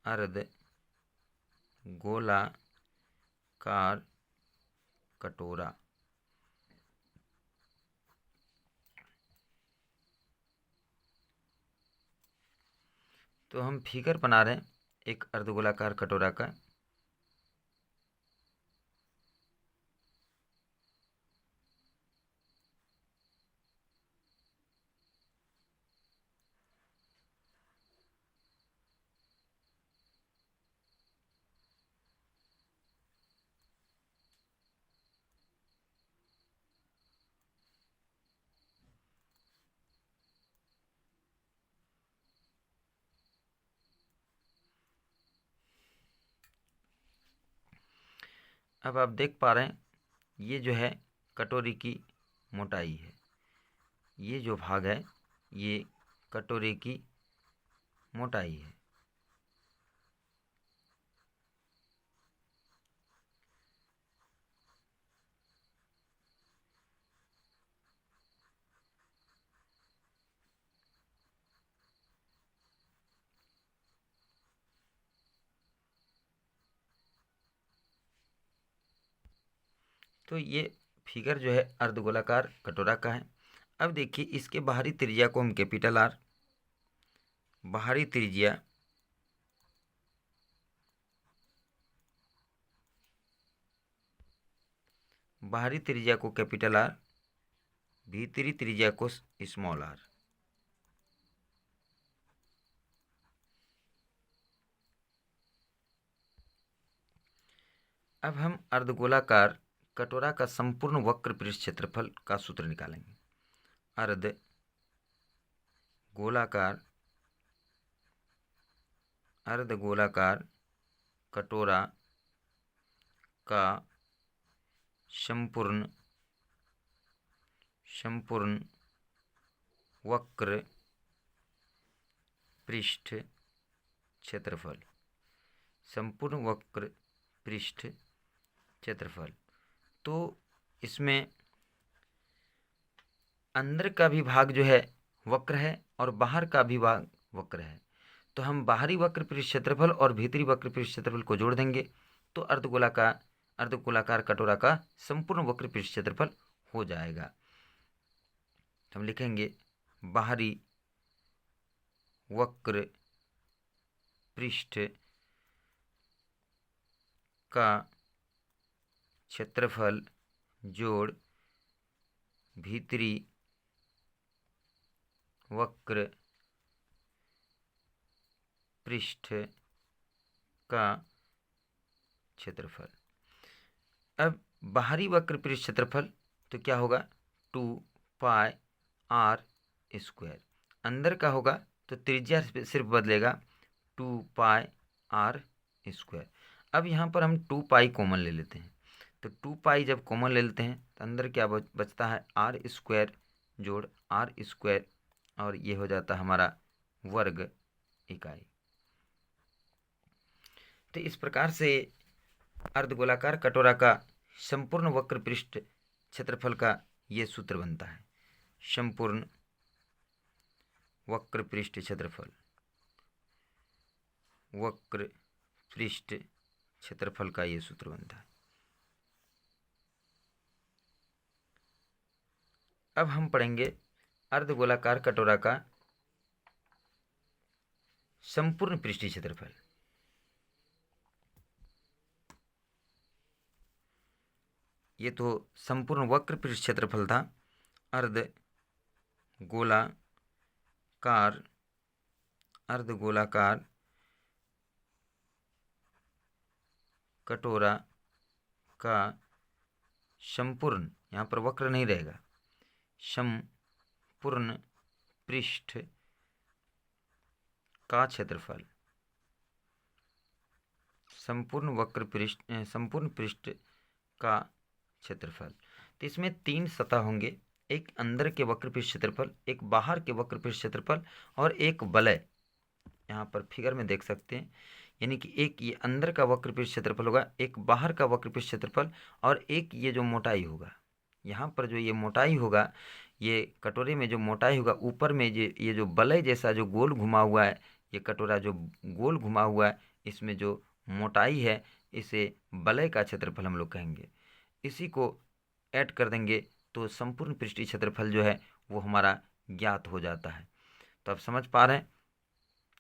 अर्धगोलाकार कार कटोरा। तो हम फिगर बना रहे हैं एक अर्धगोलाकार कटोरा का। अब आप देख पा रहे हैं ये जो है कटोरी की मोटाई है, ये जो भाग है ये कटोरे की मोटाई है। तो ये फिगर जो है अर्धगोलाकार कटोरा का है। अब देखिए इसके बाहरी त्रिज्या को हम कैपिटल आर, बाहरी त्रिज्या को कैपिटल आर, भीतरी त्रिज्या को स्मॉल आर। अब हम अर्धगोलाकार कटोरा का संपूर्ण वक्र पृष्ठ क्षेत्रफल का सूत्र निकालेंगे। अर्धगोलाकार कटोरा का संपूर्ण वक्र पृष्ठ क्षेत्रफल, संपूर्ण वक्र पृष्ठ क्षेत्रफल। तो इसमें अंदर का भी भाग जो है वक्र है और बाहर का भी भाग वक्र है। तो हम बाहरी वक्र पृष्ठ क्षेत्रफल और भीतरी वक्र पृष्ठ क्षेत्रफल को जोड़ देंगे तो अर्धगोलाकार कटोरा का संपूर्ण वक्र पृष्ठ क्षेत्रफल हो जाएगा। हम लिखेंगे बाहरी वक्र पृष्ठ का क्षेत्रफल जोड़ भीतरी वक्र पृष्ठ का क्षेत्रफल। अब बाहरी वक्र पृष्ठ क्षेत्रफल तो क्या होगा 2 पाई आर स्क्वायर। अंदर का होगा तो त्रिज्या सिर्फ बदलेगा 2 पाई आर स्क्वायर। अब यहाँ पर हम 2 पाई कॉमन ले लेते हैं। तो 2 पाई जब कॉमन ले लेते हैं तो अंदर क्या बचता है आर स्क्वायर जोड़ आर स्क्वायर, और ये हो जाता है हमारा वर्ग इकाई। तो इस प्रकार से अर्धगोलाकार कटोरा का संपूर्ण वक्र पृष्ठ क्षेत्रफल का ये सूत्र बनता है। संपूर्ण वक्र पृष्ठ क्षेत्रफल, वक्र पृष्ठ क्षेत्रफल का ये सूत्र बनता है। अब हम पढ़ेंगे अर्धगोलाकार कटोरा का संपूर्ण पृष्ठीय क्षेत्रफल। ये तो संपूर्ण वक्र पृष्ठ क्षेत्रफल था। अर्धगोलाकार कटोरा का संपूर्ण, यहाँ पर वक्र नहीं रहेगा, संपूर्ण पृष्ठ का क्षेत्रफल, संपूर्ण पृष्ठ का क्षेत्रफल। तो इसमें 3 सतह होंगे, एक अंदर के वक्र पृष्ठ क्षेत्रफल, एक बाहर के वक्र पृष्ठ क्षेत्रफल और एक वलय। यहाँ पर फिगर में देख सकते हैं, यानी कि एक ये अंदर का वक्र पृष्ठ क्षेत्रफल होगा, एक बाहर का वक्र पृष्ठ क्षेत्रफल और एक ये जो मोटाई होगा। यहाँ पर जो ये मोटाई होगा, ये कटोरे में जो मोटाई होगा, ऊपर में ये जो वलय जैसा जो गोल घुमा हुआ है, ये कटोरा जो गोल घुमा हुआ है, इसमें जो मोटाई है इसे वलय का क्षेत्रफल हम लोग कहेंगे। इसी को ऐड कर देंगे तो संपूर्ण पृष्ठीय क्षेत्रफल जो है वो हमारा ज्ञात हो जाता है। तो आप समझ पा रहे हैं,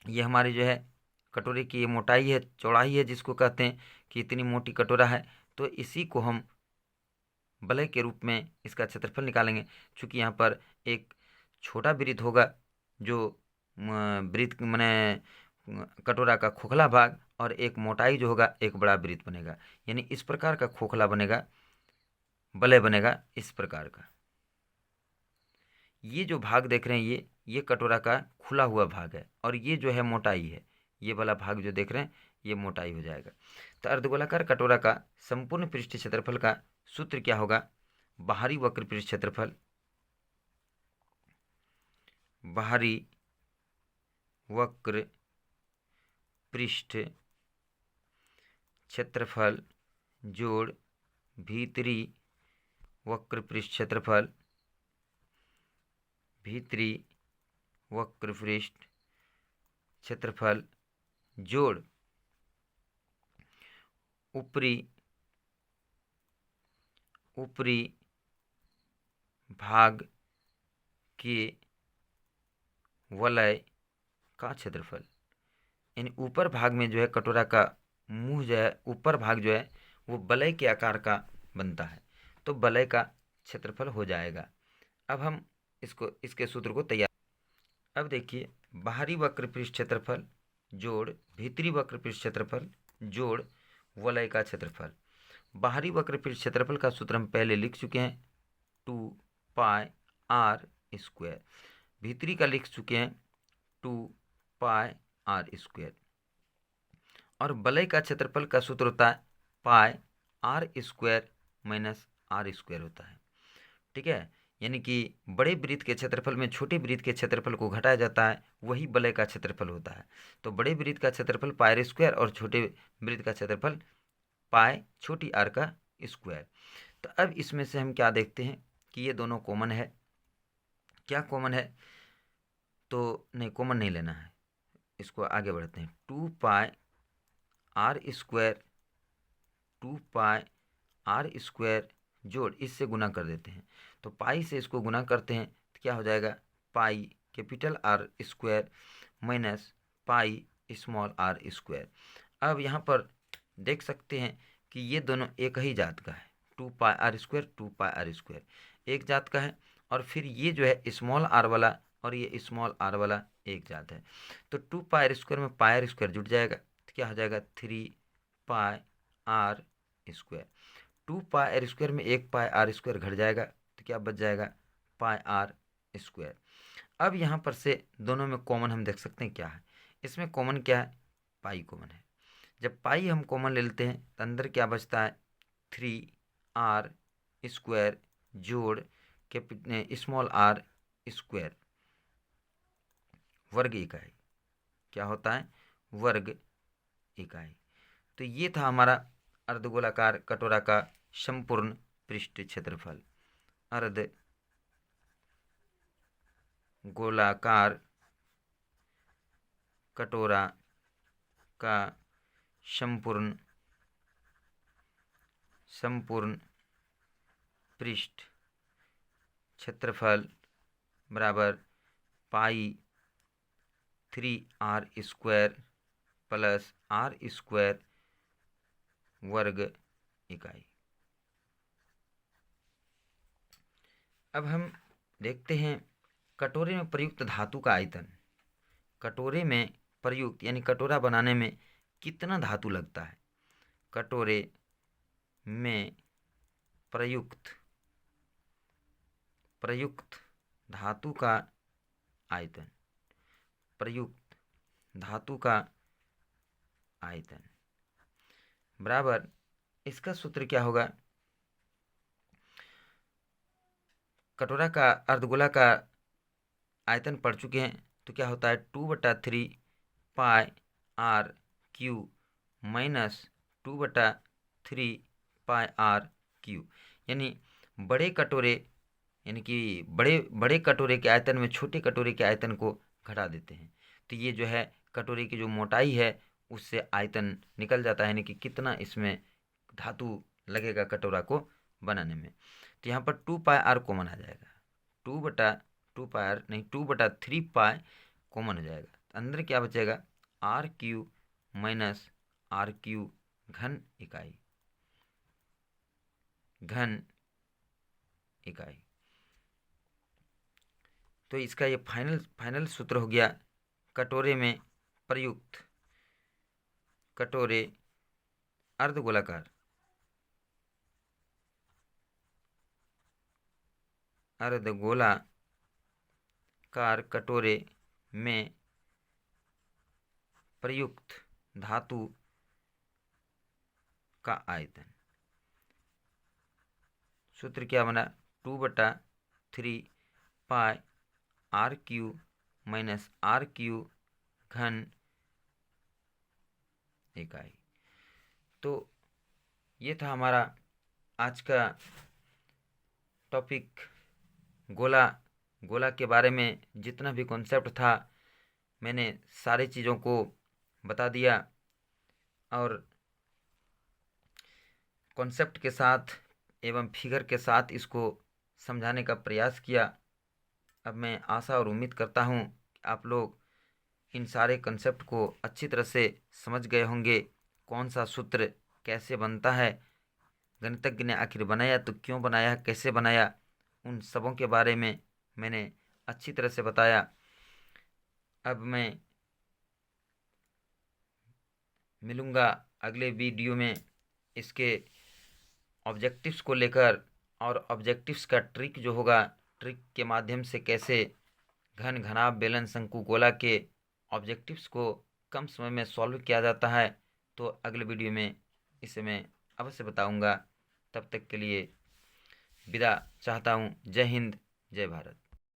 ये हमारी जो है कटोरे की ये मोटाई है, चौड़ाई है, जिसको कहते हैं कि इतनी मोटी कटोरा है। तो इसी को हम वलय के रूप में इसका क्षेत्रफल निकालेंगे। चूँकि यहाँ पर एक छोटा वृत्त होगा जो वृत्त माने कटोरा का खोखला भाग, और एक मोटाई जो होगा एक बड़ा वृत्त बनेगा, यानी इस प्रकार का खोखला बनेगा, वलय बनेगा इस प्रकार का। ये जो भाग देख रहे हैं ये कटोरा का खुला हुआ भाग है, और ये जो है मोटाई है, ये वाला भाग जो देख रहे हैं ये मोटाई हो जाएगा। तो अर्धगोलाकार कटोरा का संपूर्ण पृष्ठीय क्षेत्रफल का सूत्र क्या होगा? बाहरी वक्र पृष्ठ क्षेत्रफल, बाहरी वक्र पृष्ठ क्षेत्रफल जोड़ भीतरी वक्र पृष्ठ क्षेत्रफल, भीतरी वक्र पृष्ठ क्षेत्रफल जोड़ ऊपरी भाग के वलय का क्षेत्रफल। यानी ऊपर भाग में जो है कटोरा का मुंह जो है, ऊपर भाग जो है वो वलय के आकार का बनता है, तो वलय का क्षेत्रफल हो जाएगा। अब हम इसके सूत्र को तैयार। अब देखिए, बाहरी वक्र पृष्ठ क्षेत्रफल जोड़ भीतरी वक्र पृष्ठ क्षेत्रफल जोड़ वलय का क्षेत्रफल। बाहरी वक्र पृष्ठ क्षेत्रफल का सूत्र हम पहले लिख चुके हैं, 2πr²। भीतरी का लिख चुके हैं 2πr²। और वलय का क्षेत्रफल का सूत्र होता है πr² - r² होता है। ठीक है, यानी कि बड़े वृत्त के क्षेत्रफल में छोटे वृत्त के क्षेत्रफल को घटाया जाता है, वही वलय का क्षेत्रफल होता है। तो बड़े वृत्त का क्षेत्रफल πr² और छोटे वृत्त का क्षेत्रफल पाई छोटी आर का स्क्वायर। तो अब इसमें से हम क्या देखते हैं कि ये दोनों कॉमन है। क्या कॉमन है? तो नहीं, कॉमन नहीं लेना है, इसको आगे बढ़ते हैं। 2πr², 2πr² जोड़ इससे गुना कर देते हैं। तो पाई से इसको गुना करते हैं तो क्या हो जाएगा? Pi capital R² minus pi small r²। अब यहाँ पर देख सकते हैं कि ये दोनों एक ही जात का है, 2πr², 2πr² एक जात का है। और फिर ये जो है स्मॉल आर वाला और ये स्मॉल आर वाला एक जात है। तो 2πr² में πr² जुड़ जाएगा तो क्या हो जाएगा? 3πr²। 2πr² में एक πr² घट जाएगा तो क्या बच जाएगा? πr²। अब यहाँ पर से दोनों में कॉमन हम देख सकते हैं क्या है। इसमें कॉमन क्या है? पाई कॉमन है। जब पाई हम कॉमन ले लेते हैं तो अंदर क्या बचता है? 3r² जोड़ स्मॉल r² वर्ग इकाई। क्या होता है? वर्ग इकाई। तो ये था हमारा अर्धगोलाकार कटोरा का संपूर्ण पृष्ठ क्षेत्रफल। अर्धगोलाकार कटोरा का संपूर्ण पृष्ठ क्षेत्रफल बराबर पाई 3r² प्लस r² वर्ग इकाई। अब हम देखते हैं कटोरे में प्रयुक्त धातु का आयतन। कटोरे में प्रयुक्त यानी कटोरा बनाने में कितना धातु लगता है? कटोरे में प्रयुक्त धातु का आयतन, प्रयुक्त धातु का आयतन बराबर, इसका सूत्र क्या होगा? कटोरा का अर्धगोला का आयतन पढ़ चुके हैं तो क्या होता है? 2/3πr³ minus 2/3πr³। यानी बड़े कटोरे यानी कि बड़े कटोरे के आयतन में छोटे कटोरे के आयतन को घटा देते हैं। तो ये जो है कटोरे की जो मोटाई है उससे आयतन निकल जाता है, यानी कि कितना इसमें धातु लगेगा कटोरा को बनाने में। तो यहाँ पर 2πr कॉमन आ जाएगा, 2/2πr नहीं 2/3π कॉमन हो जाएगा। तो अंदर क्या बचेगा, r³ माइनस r³ घन इकाई। तो इसका ये फाइनल सूत्र हो गया, कटोरे में प्रयुक्त कटोरे अर्धगोलाकार कटोरे में प्रयुक्त धातु का आयतन। सूत्र क्या बना, 2/3πr³ माइनस r³ घन इकाई। तो ये था हमारा आज का टॉपिक, गोला के बारे में जितना भी कॉन्सेप्ट था मैंने सारी चीज़ों को बता दिया और कॉन्सेप्ट के साथ एवं फिगर के साथ इसको समझाने का प्रयास किया। अब मैं आशा और उम्मीद करता हूँ कि आप लोग इन सारे कॉन्सेप्ट को अच्छी तरह से समझ गए होंगे, कौन सा सूत्र कैसे बनता है, गणितज्ञ ने आखिर बनाया तो क्यों बनाया, कैसे बनाया, उन सबों के बारे में मैंने अच्छी तरह से बताया। अब मैं मिलूँगा अगले वीडियो में इसके ऑब्जेक्टिव्स को लेकर, और ऑब्जेक्टिव्स का ट्रिक जो होगा, ट्रिक के माध्यम से कैसे घनाभ बेलन शंकु गोला के ऑब्जेक्टिव्स को कम समय में सॉल्व किया जाता है, तो अगले वीडियो में इसे मैं अवश्य बताऊंगा। तब तक के लिए विदा चाहता हूँ। जय हिंद, जय भारत।